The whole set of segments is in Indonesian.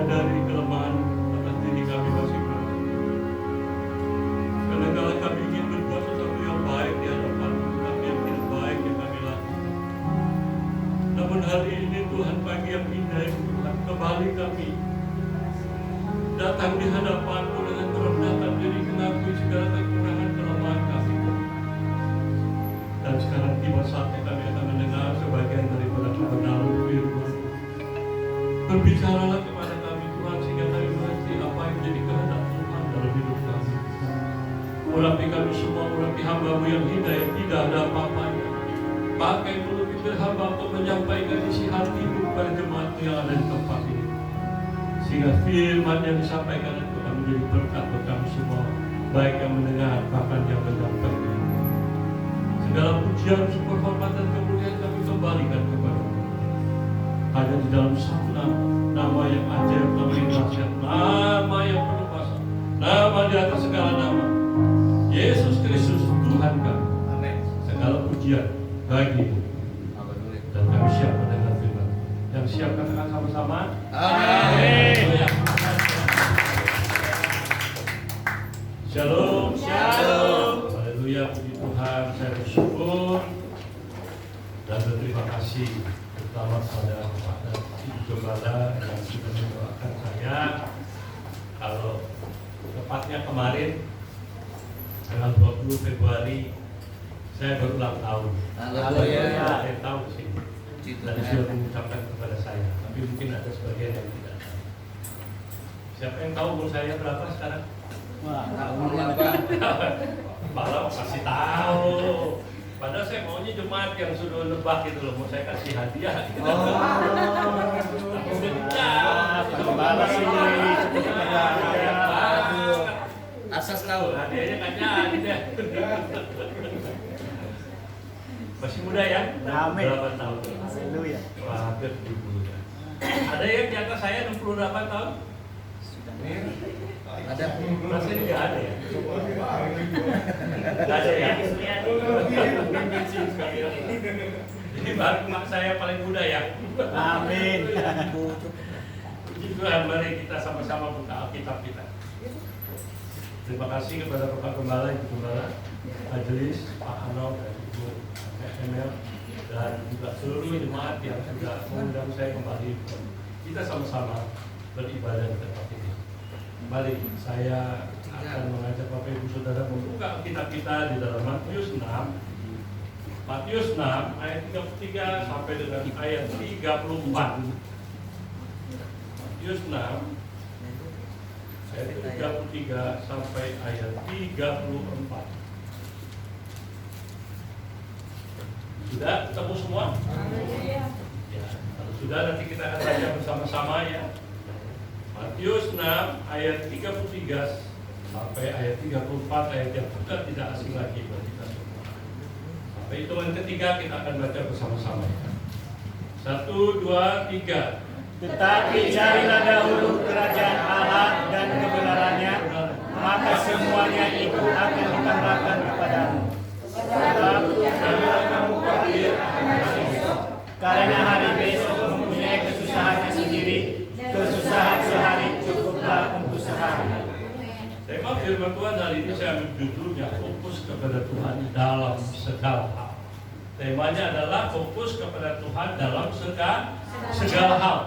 menyadari kelemahan atas diri kami masing-masing. Kadang-kala kami ingin berbuat sesuatu yang baik di hadapan-Mu, tapi yang tidak baik yang kami lakukan. Namun hari ini Tuhan, pagi yang indah ini Tuhan, kembali kami datang di hadapan-Mu dengan merendahkan diri, mengakui segala kekurangan kelemahan kami. Dan sekarang tiba saatnya kami akan mendengar sebagian daripada kebenaran firman. Berbicaralah kepada kami Tuhan, sehingga kami mengerti apa yang menjadi kehendak Tuhan dalam hidup kami. Urapi kami semua, urapi hamba-Mu yang hina, yang tidak ada apa-apanya. Pakai mulut bibir hamba untuk menyampaikan isi hati-Mu kepada jemaat yang ada di tempat ini, sehingga firman yang disampaikan itu akan menjadi berkat buat kami semua, baik yang mendengar bahkan yang menyampaikan. Segala pujian, syukur, hormat dan kemuliaan kami kembalikan kepada-Mu. Hanya di dalam satu nama yang ajaib, nama yang dahsyat, nama yang penuh kuasa, nama di atas segala nama, Yesus Kristus Tuhan kami. Amin. Segala pujian bagi-Mu. Dan kami siap mendengar firman. Yang siap katakan sama-sama. Amin. Shalom. Shalom. Haleluya, puji Tuhan. Saya bersyukur dan berterima kasih terutama kepada Ibu Gembala yang sudah mendoakan saya. Kalau tepatnya kemarin tanggal 20 Februari saya berulang tahun. Haleluya. Saya tahu sih. Dan sudah mengucapkan kepada saya, tapi mungkin ada sebagian yang tidak tahu. Siapa yang tahu umur saya berapa sekarang? Malah kasih tahu. Padahal saya maunya jemaat yang sudah nebak gitu loh, mau saya kasih hadiah. Gitu. Balas ini asas tahu. Hadiahnya kan jadi deh. Masih muda ya? Amin. 8 tahun. Haleluya. Wah, hampir 70 ya. Ada yang di atas saya 68 tahun? Ada. Rasanya nggak ada ya? Nggak ada ya? Jadi baru mak saya paling muda ya? Amin. Puji Tuhan, mari kita sama-sama buka Alkitab kita. Terima kasih kepada Bapak Gembala, Ibu Gembala, Majelis, Pak Ano, dan Ibu Emel, dan juga seluruh jemaat yang sudah mengundang saya kembali. Kita sama-sama beribadah di tempat ini. Mari saya akan mengajak Bapak Ibu Saudara membuka Alkitab kita di dalam Matius 6. Matius 6 ayat 33 sampai dengan ayat 34. Matius 6 ayat 33 sampai ayat 34. Sudah ketemu semua? Ya, kalau sudah nanti kita akan baca bersama-sama ya. Matius 6 ayat 33 sampai ayat 34, ayat yang sudah tidak asing lagi bagi kita semua. Sampai hitungan ketiga kita akan baca bersama-sama ya. 1, 2, 3. Tetapi carilah dahulu kerajaan Allah dan kebenarannya, maka semuanya itu akan ditambahkan kepadamu. Sebab kamu khawatir karena hari besok mempunyai kesusahannya sendiri, kesusahan sehari cukuplah untuk sehari. Tema firman Tuhan hari ini saya ambil judulnya fokus kepada Tuhan dalam segala hal. Temanya adalah fokus kepada Tuhan dalam segala hal.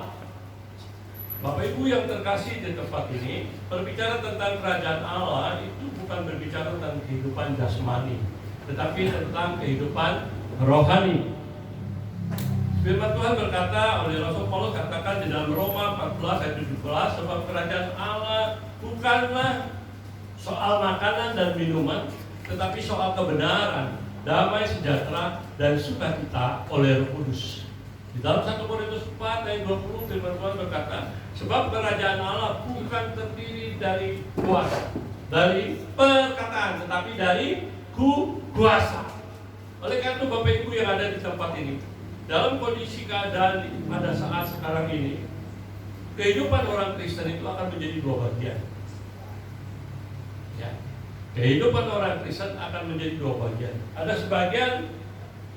Bapak Ibu yang terkasih di tempat ini, berbicara tentang kerajaan Allah itu bukan berbicara tentang kehidupan jasmani, tetapi tentang kehidupan rohani. Firman Tuhan berkata oleh Rasul Paulus, katakan di dalam Roma 14 ayat 17, sebab kerajaan Allah bukanlah soal makanan dan minuman, tetapi soal kebenaran, damai sejahtera dan sukacita oleh Roh Kudus. Di dalam 1 Korintus 4 ayat 20 firman Tuhan berkata, sebab kerajaan Allah bukan terdiri dari kuasa, dari perkataan, tetapi dari kuasa. Oleh karena itu Bapak Ibu yang ada di tempat ini, dalam kondisi keadaan pada saat sekarang ini, kehidupan orang Kristen itu akan menjadi dua bagian. Ya. Kehidupan orang Kristen akan menjadi dua bagian. Ada sebagian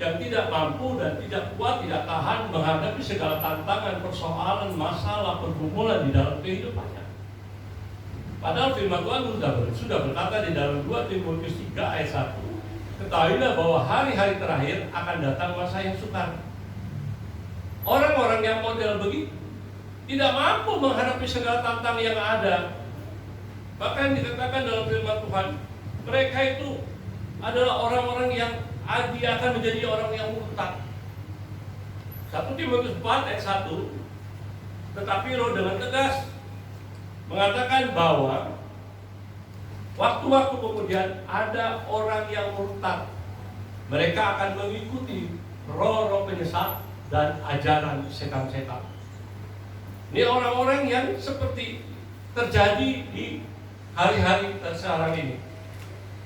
yang tidak mampu dan tidak kuat, tidak tahan menghadapi segala tantangan, persoalan, masalah, pergumulan di dalam kehidupannya. Padahal firman Tuhan sudah berkata di dalam 2 Timotius 3 ayat 1, ketahuilah bahwa hari-hari terakhir akan datang masa yang sukar. Orang-orang yang model begitu tidak mampu menghadapi segala tantangan yang ada. Bahkan dikatakan dalam firman Tuhan, mereka itu adalah orang-orang yang dia akan menjadi orang yang murtad. 1 Timotius 4 ayat 1, tetapi Roh dengan tegas mengatakan bahwa waktu-waktu kemudian ada orang yang murtad. Mereka akan mengikuti roh-roh penyesat dan ajaran setan-setan. Ini orang-orang yang seperti terjadi di hari-hari sekarang ini.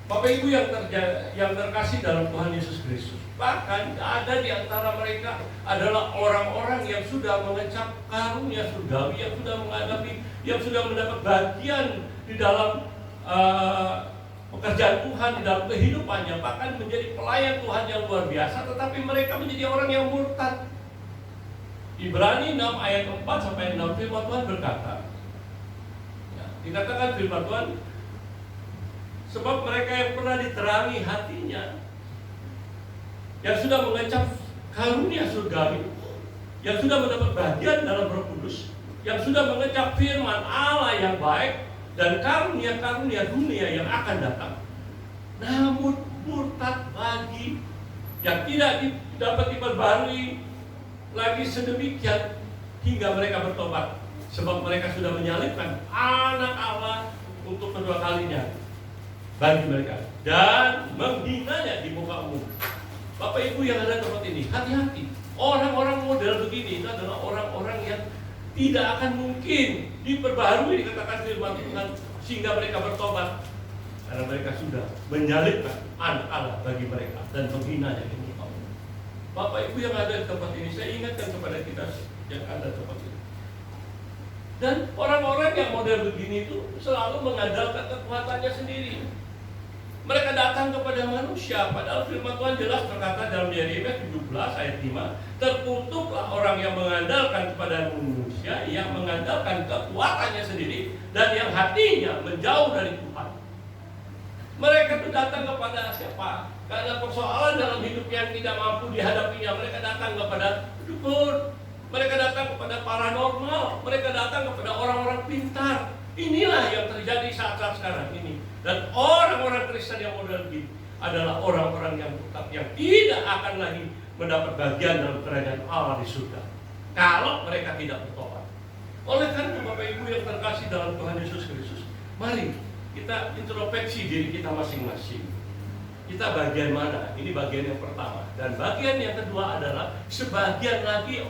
Bapak Ibu yang terkasih dalam Tuhan Yesus Kristus, bahkan ada di antara mereka adalah orang-orang yang sudah mengecap karunia surgawi, yang sudah mendapat bagian di dalam pekerjaan Tuhan, di dalam kehidupannya, bahkan menjadi pelayan Tuhan yang luar biasa, tetapi mereka menjadi orang yang murtad. Ibrani 6 ayat 4 sampai 6 firman Tuhan berkata, dikatakan firman Tuhan, sebab mereka yang pernah diterangi hatinya, yang sudah mengecap karunia surgawi, yang sudah mendapat bagian dalam Roh Kudus, yang sudah mengecap firman Allah yang baik dan karunia-karunia dunia yang akan datang, namun murtad lagi, yang tidak dapat diperbarui lagi sedemikian hingga mereka bertobat, sebab mereka sudah menyalibkan anak Allah untuk kedua kalinya bagi mereka dan menghinanya di muka umum. Bapak Ibu yang ada di tempat ini, hati-hati. Orang-orang model begini itu adalah orang-orang yang tidak akan mungkin diperbarui, dikatakan firman Tuhan, sehingga mereka bertobat, karena mereka sudah menyalibkan anak Allah bagi mereka dan menghinanya di muka umum. Bapak Ibu yang ada di tempat ini, saya ingatkan kepada kita yang ada di tempat ini. Dan orang-orang yang model begini itu selalu mengandalkan kekuatannya sendiri. Mereka datang kepada manusia, padahal firman Tuhan jelas berkata dalam Yeremia 17 ayat 5, terkutuklah orang yang mengandalkan kepada manusia, yang mengandalkan kekuatannya sendiri, dan yang hatinya menjauh dari Tuhan. Mereka itu datang kepada siapa? Karena persoalan dalam hidup yang tidak mampu dihadapinya, mereka datang kepada dukun, mereka datang kepada paranormal, mereka datang kepada orang-orang pintar. Inilah yang terjadi saat-saat sekarang ini. Dan orang-orang Kristen yang model begini adalah orang-orang yang murtad, yang tidak akan lagi mendapat bagian dalam kerajaan Allah di surga kalau mereka tidak bertobat. Oleh karena Bapak Ibu yang terkasih dalam Tuhan Yesus Kristus, mari kita introspeksi diri kita masing-masing. Kita bagian mana? Ini bagian yang pertama. Dan bagian yang kedua adalah sebagian lagi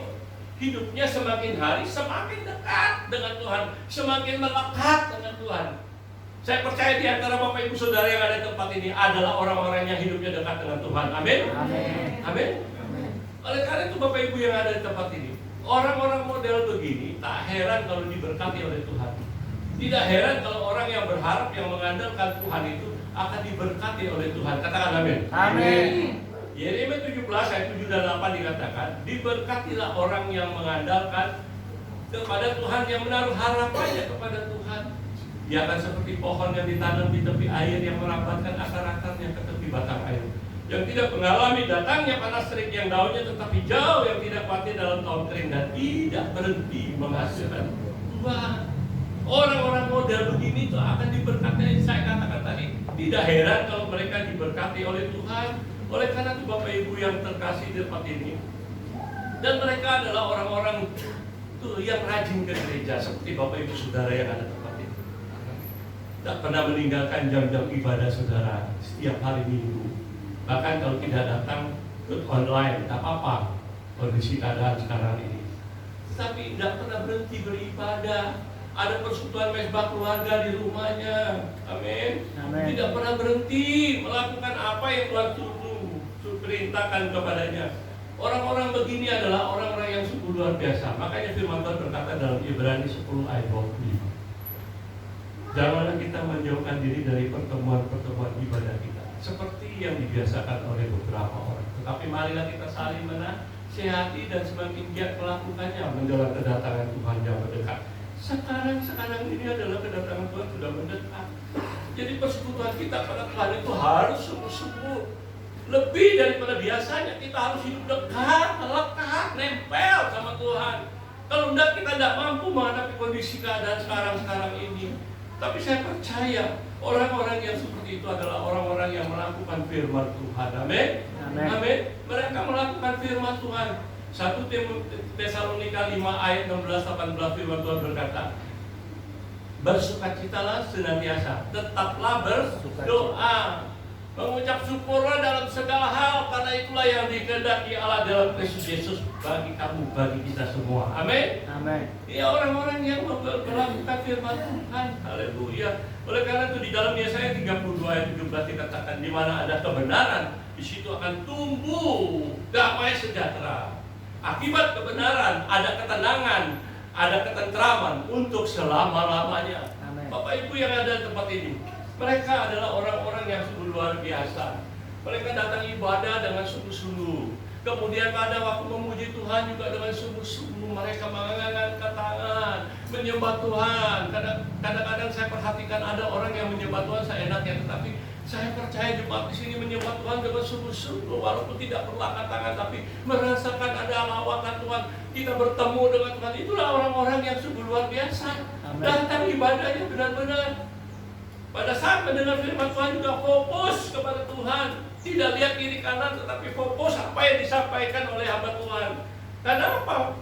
hidupnya semakin hari semakin dekat dengan Tuhan, semakin melekat dengan Tuhan. Saya percaya di antara Bapak Ibu Saudara yang ada di tempat ini adalah orang-orang yang hidupnya dekat dengan Tuhan. Amin. Amin. Oleh karena itu Bapak Ibu yang ada di tempat ini, orang-orang model begini tak heran kalau diberkati oleh Tuhan. Tidak heran kalau orang yang berharap, yang mengandalkan Tuhan itu akan diberkati oleh Tuhan. Katakan amin. Amin. Yeremia 17 ayat 7 dan 8 dikatakan, diberkatilah orang yang mengandalkan kepada Tuhan, yang menaruh harapannya kepada Tuhan. Dia akan seperti pohon yang ditanam di tepi air, yang merapatkan akar-akarnya ke tepi batang air, yang tidak mengalami datangnya panas terik, yang daunnya tetap hijau, yang tidak khawatir dalam tahun kering, dan tidak berhenti menghasilkan buah. Orang-orang model begini itu akan diberkati. Saya katakan tadi, tidak heran kalau mereka diberkati oleh Tuhan. Oleh karena itu Bapak Ibu yang terkasih di tempat ini, dan mereka adalah orang-orang yang rajin ke gereja, seperti Bapak Ibu Saudara yang ada di tempat ini. Tak pernah meninggalkan jam-jam ibadah saudara setiap hari Minggu. Bahkan kalau tidak datang ke online, tak apa-apa kondisi keadaan sekarang ini. Tapi tidak pernah berhenti beribadah. Ada persekutuan mesbah keluarga di rumahnya. Amin. Tidak pernah berhenti melakukan apa yang Tuhan perintahkan kepadanya. Orang-orang begini adalah orang-orang yang sungguh luar biasa. Makanya firman Tuhan berkata dalam Ibrani 10 ayat 25, janganlah kita menjauhkan diri dari pertemuan-pertemuan ibadah kita, seperti yang dibiasakan oleh beberapa orang, Tapi marilah kita saling menasihati dan semakin giat melakukannya menjelang kedatangan Tuhan yang mendekat. Sekarang ini adalah kedatangan Tuhan sudah mendekat. Jadi persekutuan kita pada Tuhan itu harus sungguh-sungguh lebih daripada biasanya. Kita harus hidup dekat, melekat, nempel sama Tuhan. Kalau tidak, kita tidak mampu menghadapi kondisi keadaan sekarang ini. Tapi saya percaya orang-orang yang seperti itu adalah orang-orang yang melakukan firman Tuhan. Amin. Amin. Mereka melakukan firman Tuhan. 1 Tesalonika 5 ayat 16-18 firman Tuhan berkata, bersukacitalah senantiasa, tetaplah berdoa, mengucap syukurlah dalam segala hal, karena itulah yang dikehendaki Allah dalam Kristus Yesus bagi kamu, bagi kita semua. Amin. Amin. Ya, orang-orang yang melakukan firman Tuhan. Haleluya. Oleh karena itu di dalam Yesaya 32 ayat 17 dikatakan, di mana ada kebenaran, di situ akan tumbuh damai sejahtera. Akibat kebenaran ada ketenangan, ada ketentraman untuk selama-lamanya. Amen. Bapak Ibu yang ada di tempat ini, mereka adalah orang-orang yang sungguh luar biasa. Mereka datang ibadah dengan sungguh-sungguh. Kemudian pada waktu memuji Tuhan juga dengan sungguh-sungguh. Mereka mengangkat tangan, menyembah Tuhan. Kadang-kadang saya perhatikan ada orang yang menyembah Tuhan seenaknya, tetapi saya percaya jemaat di sini menyembah Tuhan dengan sungguh-sungguh, walaupun tidak perlu angkat tangan, tapi merasakan ada lawatan Tuhan. Kita bertemu dengan Tuhan. Itulah orang-orang yang sungguh luar biasa. Amen. Datang ibadahnya benar-benar. Pada saat mendengar firman Tuhan juga fokus kepada Tuhan. Tidak lihat kiri kanan, tetapi fokus apa yang disampaikan oleh hamba Tuhan. Karena apa?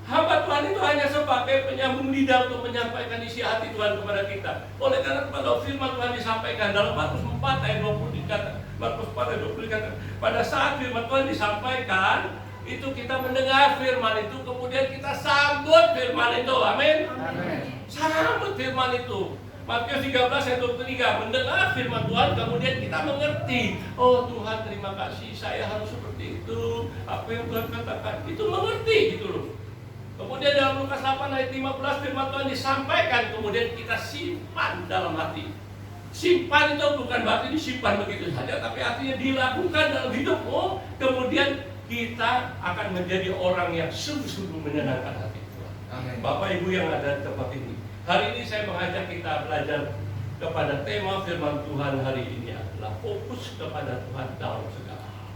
Hamba Tuhan itu hanya sebagai penyambung lidah untuk menyampaikan isi hati Tuhan kepada kita. Oleh karena pada firman Tuhan disampaikan dalam Markus 4 ayat 20 dikatakan, Markus 4 ayat 20 dikatakan, pada saat firman Tuhan disampaikan, itu kita mendengar firman itu, kemudian kita sambut firman itu. Amin. Amin. Sambut firman itu. Matius 13 ayat 23, mendengar firman Tuhan, kemudian kita mengerti. Oh Tuhan, terima kasih, saya harus seperti itu. Apa yang Tuhan katakan, itu mengerti gitu loh. Kemudian dalam Lukas 8 ayat 15 firman Tuhan disampaikan, kemudian kita simpan dalam hati. Simpan itu bukan berarti disimpan begitu saja, tapi artinya dilakukan dalam hidupmu. Kemudian kita akan menjadi orang yang sungguh-sungguh menyenangkan hati Tuhan. Amin. Bapak Ibu yang ada di tempat ini, hari ini saya mengajak kita belajar kepada tema firman Tuhan hari ini adalah fokus kepada Tuhan dalam segala hal.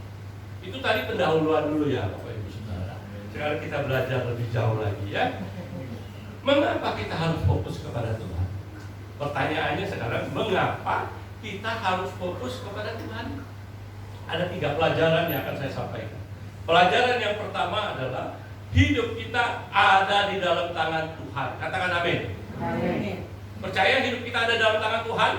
Itu tadi pendahuluan dulu ya Bapak Ibu Saudara. Sekarang kita belajar lebih jauh lagi ya. Mengapa kita harus fokus kepada Tuhan? Pertanyaannya sekarang, mengapa kita harus fokus kepada Tuhan? Ada 3 pelajaran yang akan saya sampaikan. Pelajaran yang pertama adalah hidup kita ada di dalam tangan Tuhan. Katakan amin. Amin. Percaya hidup kita ada dalam tangan Tuhan?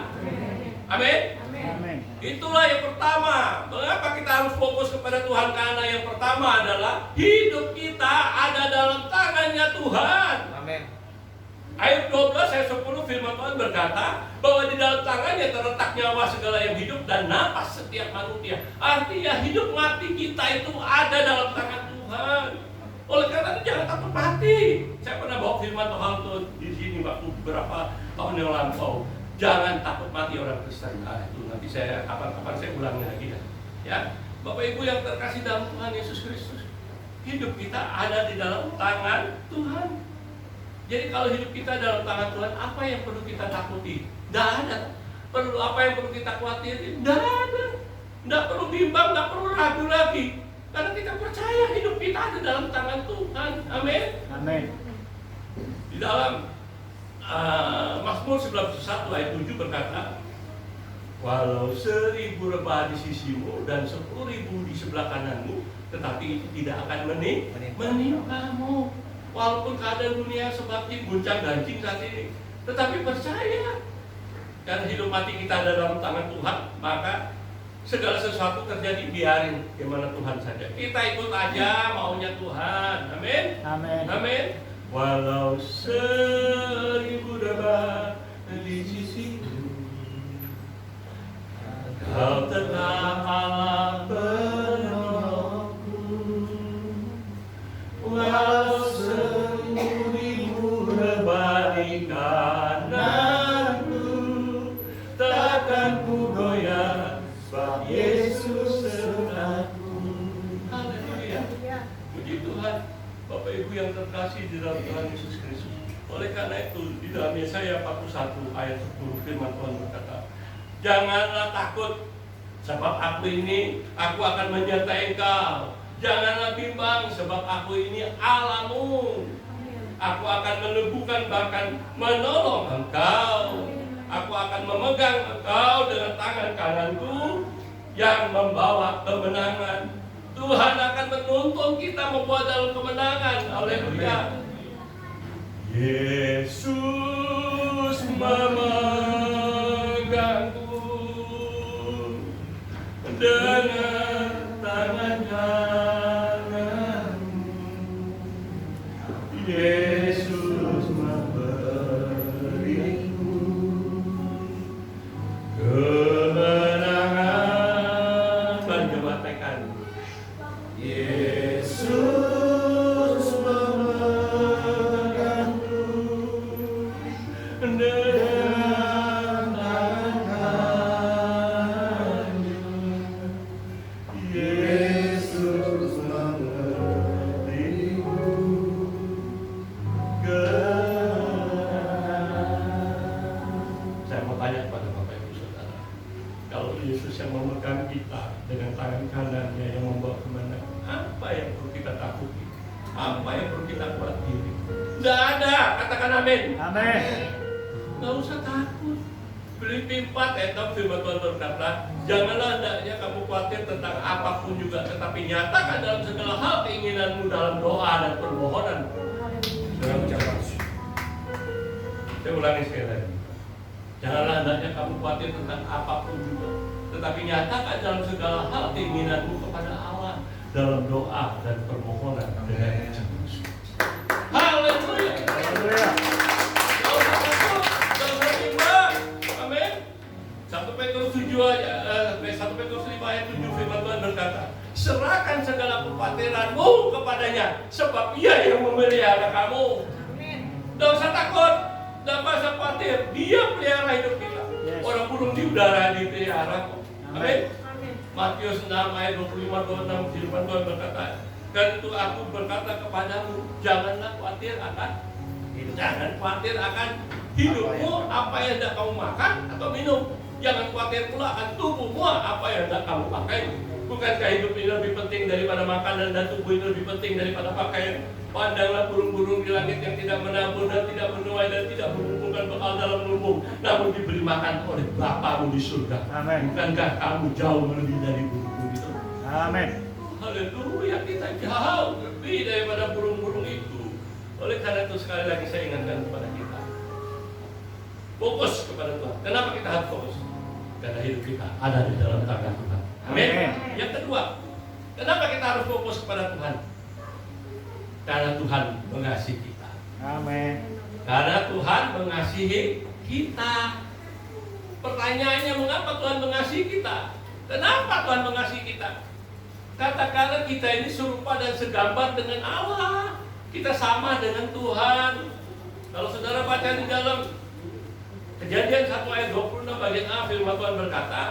Amin. Amin. Itulah yang pertama. Mengapa kita harus fokus kepada Tuhan? Karena yang pertama adalah hidup kita ada dalam tangannya Tuhan. Amin. Ayat 12 ayat 10 firman Tuhan berkata bahwa di dalam tangannya terletak nyawa segala yang hidup dan napas setiap manusia. Artinya hidup mati kita itu ada dalam tangan Tuhan. Oleh karena itu jangan takut mati. Saya pernah bawa firman Tuhan tuh di sini waktu beberapa tahun yang lampau. Jangan takut mati orang Kristen. Nah, itu nanti saya kapan-kapan saya ulangi lagi ya. Bapak Ibu yang terkasih dalam Tuhan Yesus Kristus, hidup kita ada di dalam tangan Tuhan. Jadi kalau hidup kita dalam tangan Tuhan, apa yang perlu kita takuti? Tidak ada. Perlu apa yang perlu kita khawatirin? Tidak ada. Tidak perlu bimbang, tidak perlu ragu lagi. Karena kita percaya hidup kita ada dalam tangan Tuhan. Amin. Amin. Di dalam Mazmur 91 ayat 7 berkata, walau 1000 rebah di sisimu dan 10.000 di sebelah kananmu, tetapi itu tidak akan menimpamu. Walaupun keadaan dunia semakin goncang-ganjing saat ini, tetapi percaya, karena hidup mati kita ada dalam tangan Tuhan, maka segala sesuatu terjadi biarin gimana Tuhan saja. Kita ikut aja maunya Tuhan. Amin. Amin. Amin. Walau 1000 rebah di sisimu, Kau tetap Allah penolongku. Walau 1000 rebah di kananku, takkan ku goyah, sebab Yesus sertaku. Kristus. Oleh karena itu, di dalam Yesaya 41 ayat 10 firman Tuhan berkata, janganlah takut, sebab aku akan menyertai engkau. Janganlah bimbang, sebab aku ini Allahmu. Aku akan meneguhkan bahkan menolong engkau. Aku akan memegang engkau dengan tangan kananku yang membawa kemenangan. Tuhan akan menuntun kita membawa dalam kemenangan. Haleluya. Yesus memegangku dengan tangan kananmu. Yesus memberiku kemenangan. Mari coba tekan. Yesus memegangku dengan tangannya. Yesus memberiku kemenangan. Saya mau tanya kepada Bapak Ibu Saudara, kalau Yesus yang memegang kita dengan tangan kanannya yang membawa kemenangan, apa yang perlu kita takuti? Apa yang perlu kita khawatiri? Tidak ada, katakan amin. Amin. Nggak usah takut. Filipi 4 ayat 6 firman Tuhan berkata, janganlah hendaknya kamu khawatir tentang apapun juga, tetapi nyatakan dalam segala hal keinginanmu dalam doa dan permohonan. Saya ulangi sekali lagi. Janganlah hendaknya kamu khawatir tentang apapun juga, tetapi nyatakan dalam segala hal keinginanmu kepada Allah dalam doa dan permohonan dengan ucapan syukur. Haleluya. Haleluya. Tidak usah takut, tidak usah bimbang. Amin. 1 Petrus 7 ayat 7 firman Tuhan berkata, serahkan segala kekhawatiranmu kepadanya, sebab Ia yang memelihara kamu. Tidak usah takut, tidak usah khawatir. Dia pelihara hidup kita. Yes. Orang burung di udara dipelihara kok. Amin. Amin. Matius 6 ayat 25-26 firman Tuhan berkata, dan itu aku berkata kepadamu, janganlah khawatir akan hidup. Jangan khawatir akan hidupmu, apa yang hendak kamu makan atau minum. Jangan khawatir pula akan tubuhmu, apa yang hendak kamu pakai. Bukankah hidup ini lebih penting daripada makanan dan tubuh ini lebih penting daripada pakaian? Pandanglah burung-burung di langit yang tidak menabur dan tidak menuai dan tidak mengumpulkan bekal dalam lumbung, namun diberi makan oleh Bapamu di surga. Amin. Bukankah kamu jauh lebih dari burung-burung itu? Amin. Haleluya, kita jauh lebih daripada burung-burung itu. Oleh karena itu sekali lagi saya ingatkan kepada kita, fokus kepada Tuhan. Kenapa kita harus fokus? Karena hidup kita ada di dalam tangan Tuhan. Amin. Yang kedua, kenapa kita harus fokus kepada Tuhan? Karena Tuhan mengasihi kita. Amin. Karena Tuhan mengasihi kita. Pertanyaannya, mengapa Tuhan mengasihi kita? Kenapa Tuhan mengasihi kita? Katakanlah kita ini serupa dan segambar dengan Allah. Kita sama dengan Tuhan. Kalau saudara baca di dalam Kejadian 1 ayat 26 bagian A, firman Tuhan berkata,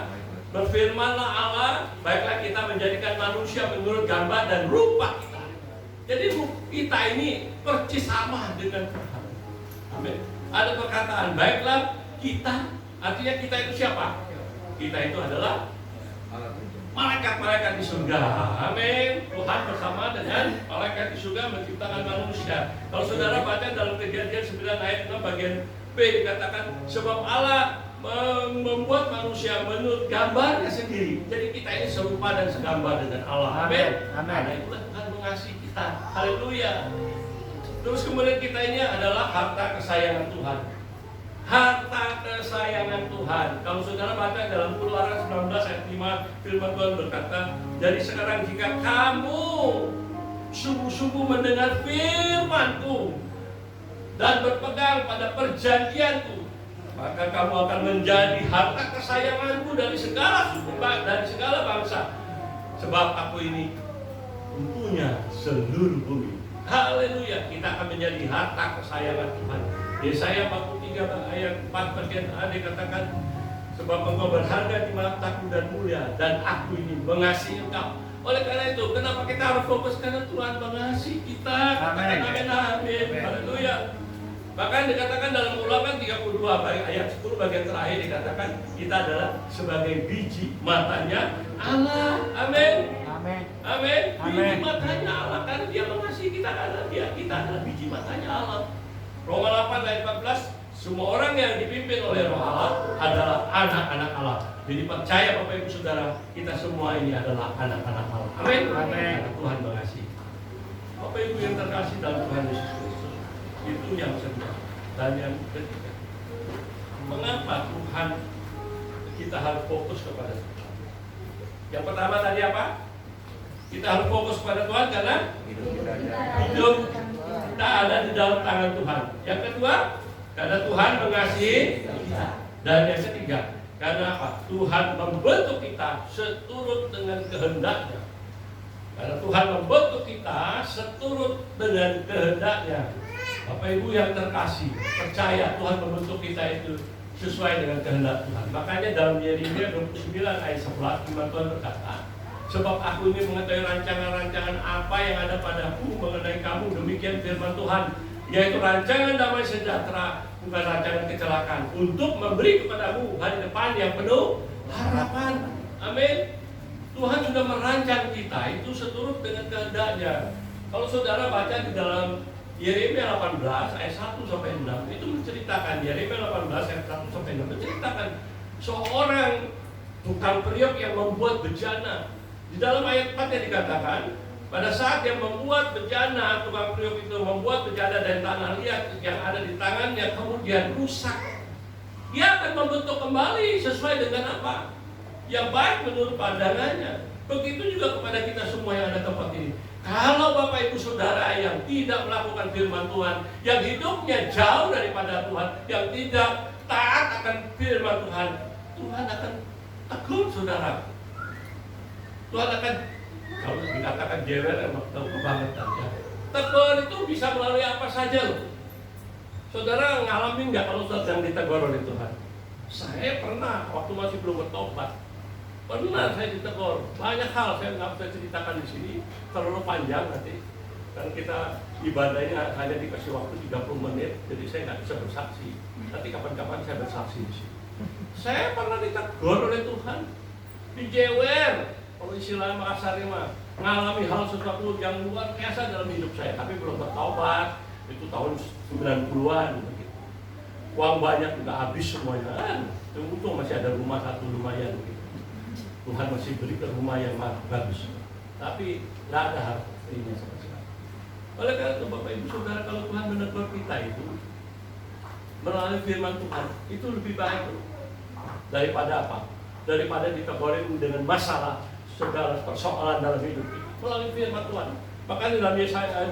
berfirmanlah Allah, baiklah kita menjadikan manusia menurut gambar dan rupa kita. Jadi kita ini persis sama dengan Tuhan. Amin. Ada perkataan, baiklah kita, artinya kita itu siapa? Kita itu adalah malaikat-malaikat di surga. Amin. Tuhan bersama dengan malaikat di surga menciptakan manusia. Kalau saudara baca dalam Kejadian 9 ayat 6 bagian B dikatakan, sebab Allah membuat manusia menurut gambarnya sendiri. Jadi kita ini serupa dan segambar dengan Allah. Amin. Karena itulah Tuhan mengasihi kita. Haleluya. Terus kemudian kita ini adalah harta kesayangan Tuhan. Harta kesayangan Tuhan. Kalau saudara baca dalam Keluaran 19 ayat 5, firman Tuhan berkata, jadi sekarang jika kamu sungguh-sungguh mendengar firman-Ku dan berpegang pada perjanjianku, maka kamu akan menjadi harta kesayanganku dari segala suku dan segala bangsa. Sebab aku ini punya seluruh bumi. Haleluya, kita akan menjadi harta kesayangan Tuhan. Yesaya 43 ayat 4 bagian A dikatakan, sebab engkau berharga di mataku dan mulia, dan aku ini mengasihi engkau. Oleh karena itu, kenapa kita harus fokus? Karena Tuhan mengasihi kita. Amin. Amin, amin. Haleluya. Bahkan dikatakan dalam Ulangan 32 ayat 10 bagian terakhir dikatakan kita adalah sebagai biji matanya Allah. Amin. Amin. Amin. Biji Amin. matanya Allah karena Dia mengasihi kita, karena kita adalah biji matanya Allah. Roma 8 ayat 14, semua orang yang dipimpin oleh Roh Allah adalah anak-anak Allah. Jadi percaya Bapak Ibu Saudara, kita semua ini adalah anak-anak Allah. Amin. Amin. Karena Tuhan mengasihi. Bapak Ibu yang terkasih dalam Tuhan Yesus Kristus, itu yang kedua. Dan yang ketiga, mengapa Tuhan kita harus fokus kepada Tuhan? Yang pertama tadi apa? Kita harus fokus kepada Tuhan karena hidup kita ada di dalam tangan Tuhan. Yang kedua, karena Tuhan mengasihi kita. Dan yang ketiga, karena apa? Tuhan membentuk kita seturut dengan kehendaknya. Karena Tuhan membentuk kita seturut dengan kehendaknya. Bapak Ibu yang terkasih, percaya Tuhan membentuk kita itu sesuai dengan kehendak Tuhan. Makanya dalam Yeremia 29 ayat 11 firman Tuhan berkata, sebab aku ini mengetahui rancangan-rancangan apa yang ada padaku mengenai kamu, demikian firman Tuhan, yaitu rancangan damai sejahtera, bukan rancangan kecelakaan, untuk memberi kepadamu hari depan yang penuh harapan. Amin. Tuhan sudah merancang kita itu seturut dengan kehendaknya. Kalau saudara baca di dalam Yeremia 18 ayat 1 sampai 6 itu menceritakan, Yeremia 18 ayat 1 sampai 6 menceritakan seorang tukang periuk yang membuat bejana. Di dalam ayat 4 yang dikatakan, pada saat yang membuat bejana, tukang periuk itu membuat bejana dan tanah liat yang ada di tangannya kemudian rusak. Dia akan membentuk kembali sesuai dengan apa? Yang baik menurut pandangannya. Begitu juga kepada kita semua yang ada tempat ini. Kalau Bapak Ibu Saudara yang tidak melakukan firman Tuhan, yang hidupnya jauh daripada Tuhan, yang tidak taat akan firman Tuhan, Tuhan akan tegur saudara. Tuhan akan, kalau dikatakan jewer, emang tahu kebangetan ya. Tegur itu bisa melalui apa saja loh. Saudara ngalamin nggak kalau sedang ditegur oleh Tuhan? Saya pernah waktu masih belum bertobat. Pernah saya ditegur, banyak hal saya nggak bisa ceritakan di sini, terlalu panjang nanti. Dan kita ibadahnya hanya dikasih waktu 30 menit, jadi saya nggak bisa bersaksi. Nanti kapan-kapan saya bersaksi di sini. Saya pernah ditegur oleh Tuhan, dijewer, kalau istilah Makassar mah, mengalami hal sesuatu yang luar biasa dalam hidup saya, tapi belum bertobat. Itu tahun 90-an. Begitu. Uang banyak udah habis semuanya, kan? Untung masih ada rumah satu lumayan. Begitu. Tuhan masih berikan rumah yang bagus, tapi nggak ada hartanya sama sekali. Oleh karena itu Bapak Ibu Saudara, kalau Tuhan menegur kita itu melalui firman Tuhan, itu lebih baik daripada apa? Daripada ditegurin dengan masalah segala persoalan dalam hidup kita melalui firman Tuhan. Maka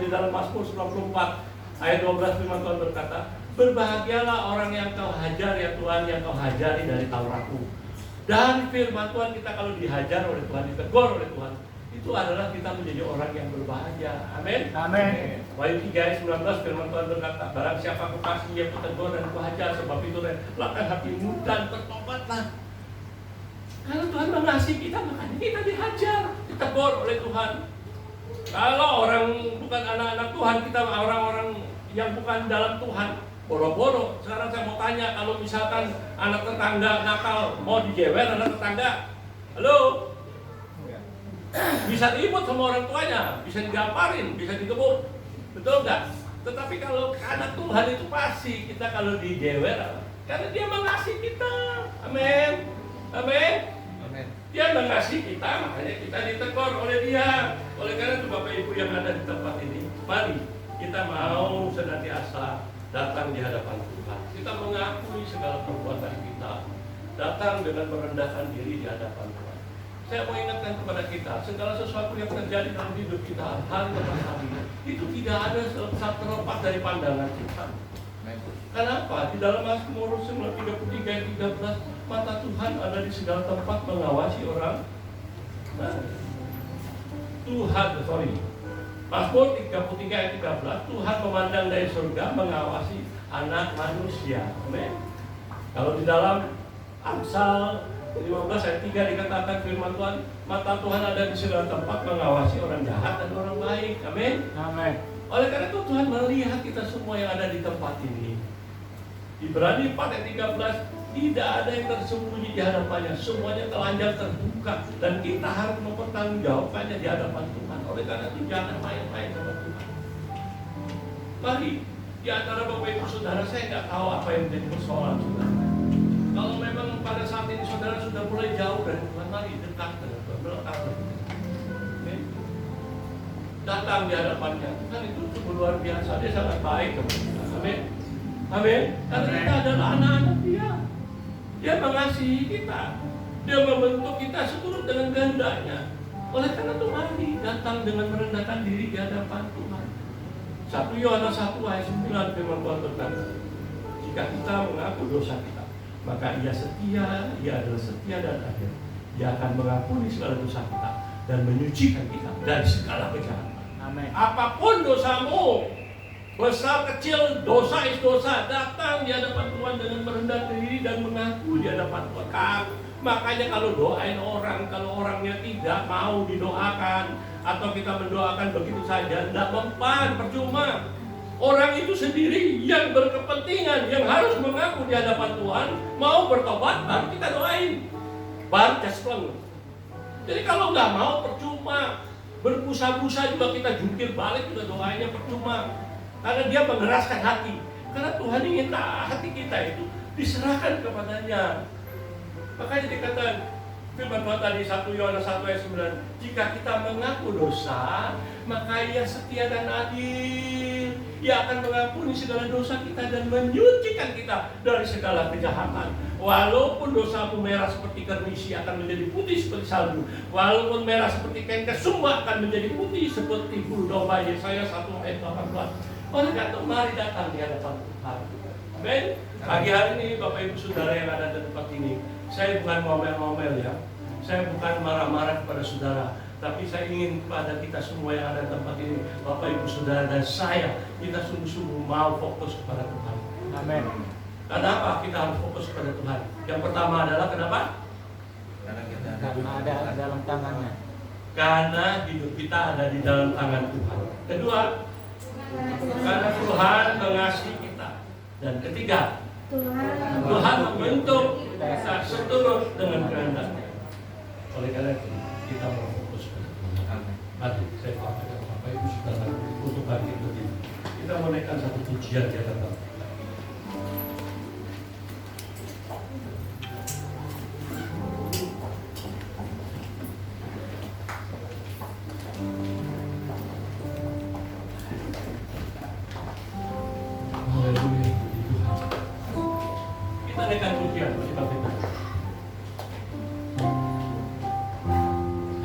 di dalam Mazmur 94 ayat 12 firman Tuhan berkata, berbahagialah orang yang kau hajar ya Tuhan, yang kau hajari dari Tauratmu. Dan firman Tuhan kita kalau dihajar oleh Tuhan, ditegur oleh Tuhan, itu adalah kita menjadi orang yang berbahagia. Amin. Amin. Wahyu 3 ayat 19 firman Tuhan berkata, barang siapa kukasihi yang kutegur dan kuhajar, sebab itu relakkan hatimu dan bertobatlah. Kalau Tuhan mengasihi kita, makanya kita dihajar, ditegur oleh Tuhan. Kalau orang bukan anak-anak Tuhan, kita orang-orang yang bukan dalam Tuhan, boro-boro. Sekarang saya mau tanya, kalau misalkan anak tetangga nakal mau dijewer anak tetangga, halo, bisa diimut sama orang tuanya, bisa digamparin, bisa digebuk, betul nggak? Tetapi kalau anak Tuhan itu pasti kita kalau dijewer, karena Dia mengasihi kita, amin, amin. Dia mengasihi kita, makanya kita ditegur oleh Dia. Oleh karena itu Bapak Ibu yang ada di tempat ini, mari kita mau senantiasa datang di hadapan Tuhan. Kita mengakui segala perbuatan kita, datang dengan merendahkan diri di hadapan Tuhan. Saya mau ingatkan kepada kita, segala sesuatu yang terjadi dalam hidup kita hari lepas hari, itu tidak ada terlepas dari pandangan kita. Kenapa? Di dalam Mazmur 33 ayat 13, mata Tuhan ada di segala tempat mengawasi orang. Mazmur 33 ayat 13, Tuhan memandang dari surga mengawasi anak manusia. Amin. Kalau di dalam Amsal 15 ayat 3 dikatakan firman Tuhan, mata Tuhan ada di segala tempat mengawasi orang jahat dan orang baik. Amin. Amin. Oleh karena itu Tuhan melihat kita semua yang ada di tempat ini. Ibrani 4 ayat 13, tidak ada yang tersembunyi di hadapannya, semuanya telanjang terbuka dan kita harus mempertanggungjawabkannya di hadapan Tuhan. Oleh karena itu jangan main-main sama Tuhan. Mari, di antara Bapak Ibu Saudara, saya nggak tahu apa yang menjadi persoalan saudara. Kalau memang pada saat ini saudara sudah mulai jauh dari Tuhan, mari dekat dengan Tuhan, melekat dengan Tuhan. Okay? Datang di hadapannya. Tuhan itu sungguh luar biasa, dia sangat baik kepada kita. Amin. Amin. Karena kita adalah anak-anak Dia. Dia mengasihi kita. Dia membentuk kita seturut dengan kehendaknya. Oleh karena itu mari datang dengan merendahkan diri di hadapan Tuhan. 1 Yohanes 1 ayat 9 firman Tuhan berkata, jika kita mengaku dosa kita, maka Ia setia, Ia adalah setia dan adil. Dia akan mengampuni segala dosa kita dan menyucikan kita dari segala kejahatan. Amin. Apapun dosamu, besar kecil, dosa is dosa, datang di hadapan Tuhan dengan merendah diri dan mengaku di hadapan Tuhan. Makanya kalau doain orang, kalau orangnya tidak mau didoakan atau kita mendoakan begitu saja, tidak mempan, percuma. Orang itu sendiri yang berkepentingan, yang harus mengaku di hadapan Tuhan, mau bertobat, baru kita doain, baru jaspleng. Jadi kalau nggak mau, percuma. Berbusa-busa juga kita jungkir balik juga doanya percuma. Karena dia mengeraskan hati. Karena Tuhan ingin hati kita itu diserahkan kepadanya. Makanya dikatakan firman Tuhan tadi 1 Yohanes 1 ayat 9, jika kita mengaku dosa, maka Ia setia dan adil. Ia akan mengampuni segala dosa kita dan menyucikan kita dari segala kejahatan. Walaupun dosamu merah seperti kernisi akan menjadi putih seperti salju. Walaupun merah seperti kain kesumba akan menjadi putih seperti bulu domba. Yesaya 1 ayat 18. Oleh karena itu mari datang di hadapan Tuhan. Amin. Pagi hari ini Bapak Ibu Saudara yang ada di tempat ini, saya bukan ngomel-ngomel ya. Saya bukan marah-marah kepada saudara, tapi saya ingin kepada kita semua yang ada di tempat ini, Bapak Ibu Saudara dan saya, kita sungguh-sungguh mau fokus kepada Tuhan. Amin. Kenapa kita harus fokus kepada Tuhan? Yang pertama adalah kenapa? Karena ada dalam tangannya. Karena hidup kita ada di dalam tangan Tuhan. Kedua, karena Tuhan mengasihi kita. Dan ketiga, Tuhan membentuk kita seturut dengan kehendaknya. Oleh karena itu, kita mau fokus pada Tuhan. Mari saya pakai Bapak Ibu Saudara untuk bangkit berdiri. Kita mau naikkan satu pujian di hadapan.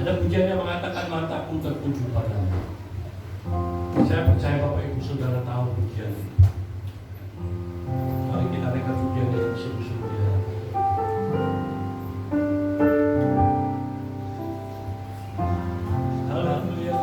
Ada pujian yang mengatakan mataku tertuju padamu. Saya percaya Bapak Ibu Saudara tahu pujian ini. Mari kita naikkan pujian yang sungguh-sungguh di hadapan. Haleluya.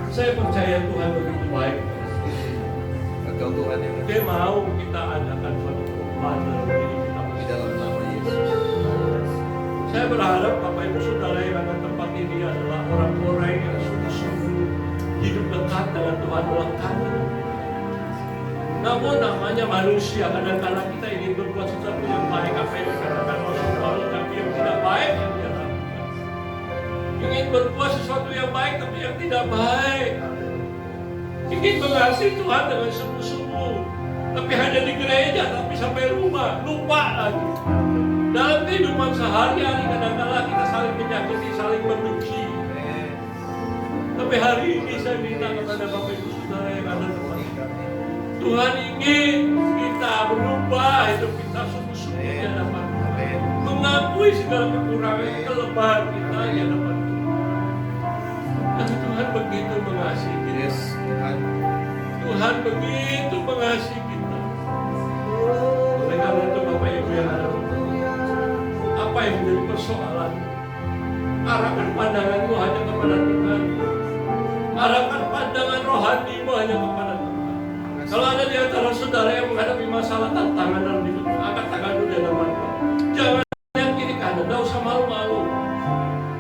Saya percaya Tuhan begitu baik. Engkau Tuhan yang Dia mau kita adakan suatu perubahan dalam diri kita di dalam nama Yesus. Saya berharap Bapak Ibu Saudara yang ada tempat ini adalah orang-orang yang sungguh-sungguh hidup dekat dengan Tuhan lekat. Namun namanya manusia, kadang-kadang kita ingin berbuat sesuatu yang baik, apa yang dikatakan Rasul Paulus, tapi yang tidak baik yang dia lakukan. Ingin berbuat sesuatu yang baik, tapi yang tidak baik. Ingin mengasihi Tuhan dengan sungguh-sungguh, tapi hanya di gereja, tapi sampai rumah lupa lagi. Dalam kehidupan sehari-hari kadang-kadang kita saling menyakiti, saling membenci. Tapi hari ini saya minta kepada Bapak Ibu Saudara yang ada tempat ini, Tuhan ingin kita berubah hidup kita sungguh-sungguh di hadapan Tuhan, mengakui segala kekurangan, kelemahan kita di hadapan Tuhan. Dan Tuhan begitu mengasihi kita. Tuhan begitu mengasihi kita. Oleh karena itu Bapak Ibu yang ada di sini, apa yang menjadi persoalan? Arahkan pandanganmu hanya kepada Tuhan. Arahkan pandangan rohanimu hanya kepada Tuhan. Kalau ada di antara saudara yang menghadapi masalah tantangan dalam hidup, angkat tangan dulu di hadapan Tuhan. Jangan yang kiri kanan, tidak usah malu-malu.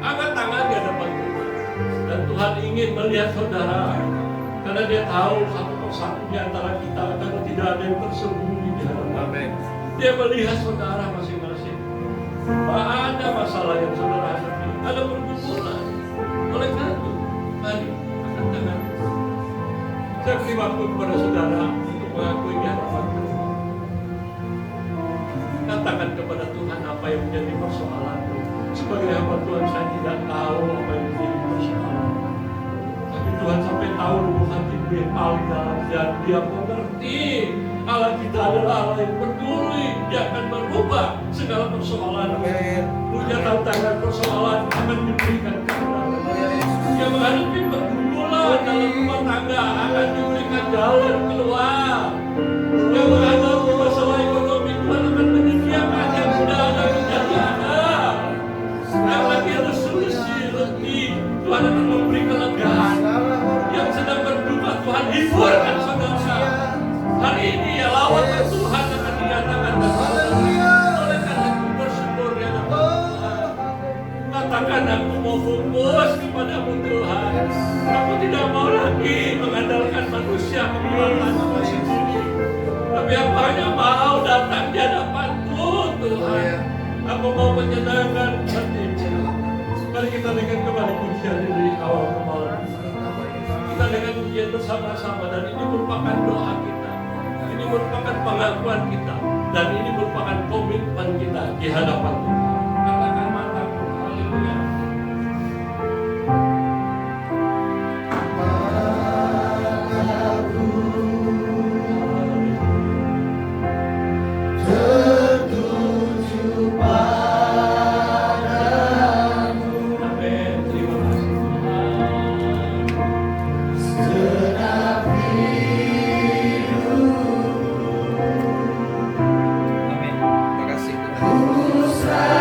Angkat tangan di hadapan Tuhan. Dan Tuhan ingin melihat saudara, karena Dia tahu satu persatu di antara kita, karena tidak ada yang tersembunyi di hadapan. Dia melihat saudara masing-masing. Ada masalah yang saudara hadapi, ada pergumulan. Oleh karena itu, mari angkat tangan. Saya beri waktu kepada saudara untuk mengakui di hadapan Tuhan. Katakan kepada Tuhan apa yang menjadi persoalan. Sebagai hamba Tuhan, saya tidak tahu apa yang menjadi persoalan. Tapi Tuhan sampai tahu lubuk hatiku yang paling dalam, dan Dia mengerti. Allah kita adalah Allah yang peduli. Dia akan merubah segala persoalan. Punya tantangan persoalan akan diberikan kepada yang menghadapi pergumulan dalam rumah tangga akan diberikan jalan keluar. Yang menghadapi masalah ekonomi, Tuhan akan menyediakan yang sudah ada menjadi ada. Yang lagi ada solusi letih, Tuhan akan memberi kelegaan. Yang sedang berduka, Tuhan hiburkan saudara. Hari ini ya lawatan Tuhan akan dinyatakan dan oleh karena itu bersyukur ya Tuhan. Katakan aku mau fokus kepadamu Tuhan. Aku tidak mau lagi mengandalkan manusia kekuatan aku sendiri. Tapi aku hanya mau datang di hadapan-Mu Tuhan. Aku mau menyenangkan hatimu. Mari kita dengar kembali pujian dari awal ke malam. Kita dengar pujian bersama-sama, dan ini merupakan doa kita. Ini merupakan pengakuan kita, dan ini merupakan komitmen kita di hadapan Tuhan. Katakan mataku, haleluya. Amin. Terima kasih Tuhan. Amin. Terima kasih Tuhan.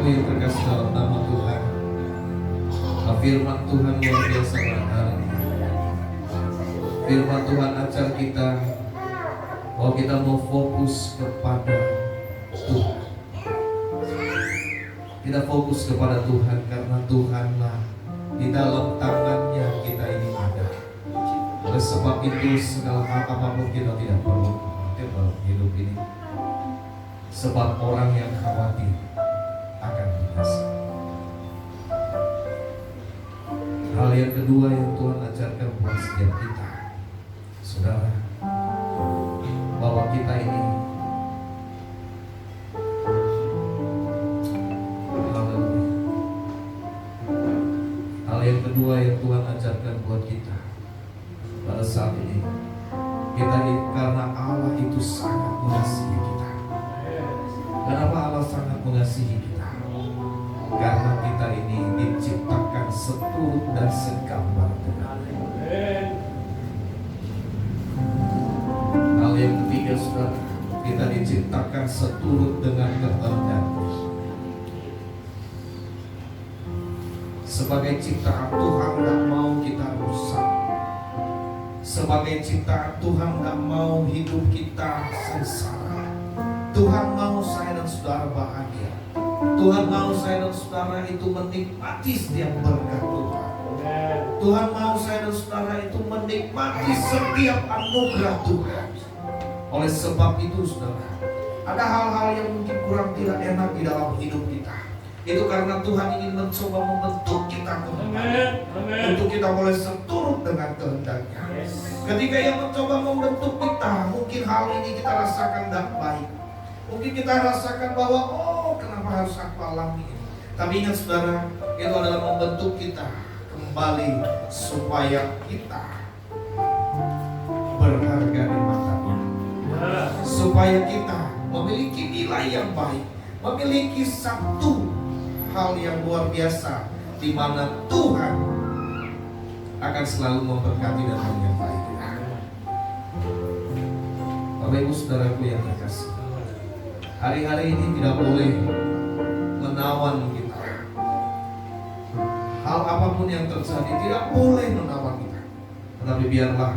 saudaraku yang terkasih dalam nama Tuhan, firman Tuhan luar biasa pada hari ini. Firman Tuhan ajar kita bahwa kita mau fokus kepada Tuhan. Kita fokus kepada Tuhan karena Tuhanlah di dalam tangannya kita ini ada. Oleh sebab itu segala hal apapun kita tidak perlu khawatir dalam hidup ini. Sebab orang yang khawatir akan binasa. Hal yang kedua yang Tuhan ajarkan buat setiap kita, saudara, bahwa kita ini hal yang kedua yang Tuhan ajarkan buat kita pada saat ini, kita ini karena Allah itu sangat mengasihi kita. Kenapa Allah sangat mengasihi kita? Karena kita ini diciptakan seturut dan segambar dengan Dia. Hal yang ketiga, saudara, kita diciptakan seturut dengan kehendak. Sebagai ciptaan Tuhan tidak mau kita rusak. Sebagai ciptaan Tuhan tidak mau hidup kita sengsara. Tuhan mau saya dan saudara bahagia. Tuhan mau saya dan saudara itu menikmati setiap berkat Tuhan. Tuhan mau saya dan saudara itu menikmati setiap anugerah Tuhan. Oleh sebab itu, saudara, ada hal-hal yang mungkin kurang tidak enak di dalam hidup kita. Itu karena Tuhan ingin mencoba membentuk kita kembali, untuk kita boleh seturut dengan kehendaknya. Ketika Ia mencoba membentuk kita, mungkin hal ini kita rasakan tidak baik. Mungkin kita rasakan bahwa kenapa harus aku alami ini. Tapi ingat saudara, itu adalah membentuk kita kembali supaya kita berharga di matanya. Supaya kita memiliki nilai yang baik, memiliki satu hal yang luar biasa, di mana Tuhan akan selalu memberkati dan menyertai kita. Bapak Ibu saudaraku yang terkasih, hari-hari ini tidak boleh menawan kita. Hal apapun yang terjadi tidak boleh menawan kita. Tetapi biarlah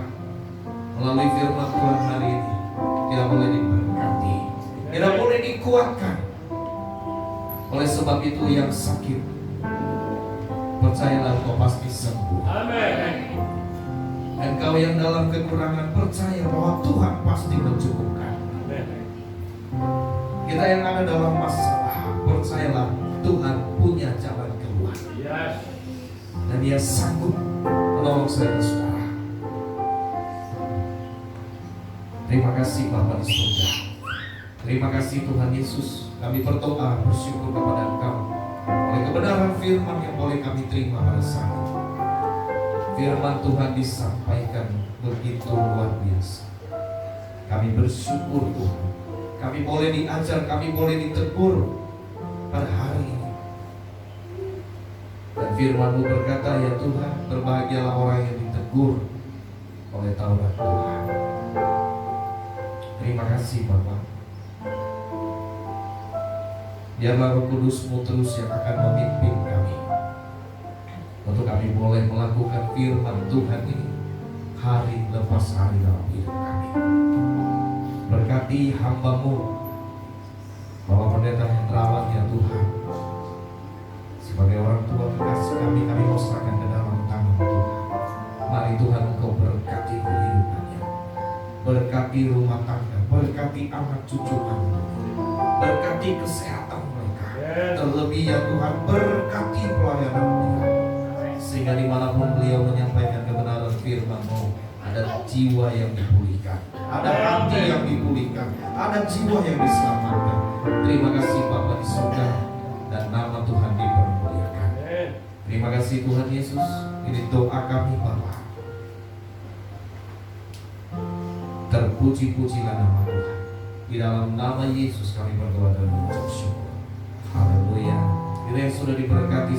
melalui firman Tuhan hari ini kita boleh diberkati, kita boleh dikuatkan. Oleh sebab itu yang sakit, percayalah kau pasti sembuh. Amin. Engkau yang dalam kekurangan, percaya bahwa Tuhan pasti mencukupkan. Kita yang ada dalam masalah, percayalah Tuhan punya jalan keluar. Dan Dia sanggup menolong saya dan saudara. Terima kasih Bapa di surga. Terima kasih Tuhan Yesus. Kami berdoa bersyukur kepada Engkau oleh kebenaran firman yang boleh kami terima pada saat ini. Firman Tuhan disampaikan begitu luar biasa. Kami bersyukur Tuhan, kami boleh diajar, kami boleh ditegur pada hari ini. Dan firman-Mu berkata, ya Tuhan, berbahagialah orang yang ditegur oleh Taurat Tuhan. Terima kasih Bapak. Biarlah Roh Kudus-Mu terus yang akan memimpin kami, untuk kami boleh melakukan firman Tuhan ini hari lepas hari dalam hidup kami. Berkati hamba-Mu, Bapak Pendeta Hendrawan ya Tuhan, sebagai orang tua kekasih kami mau serahkan ke dalam tangan Tuhan. Mari Tuhan Engkau berkati kehidupannya, berkati rumah tangga, berkati anak cucu kami, berkati kesehatan mereka. Terlebih ya Tuhan, berkati pelayanan dia, sehingga dimanapun beliau menyampaikan kebenaran firman-Mu, ada jiwa yang dipulihkan, ada hati yang dipulihkan, ada jiwa yang diselamatkan. Terima kasih Bapa di surga, dan nama Tuhan dipermuliakan. Terima kasih Tuhan Yesus. Ini doa kami Bapa. Terpuji-pujilah nama Tuhan. Di dalam nama Yesus kami berdoa dan mengucap syukur. Haleluya. Bila yang sudah diberkati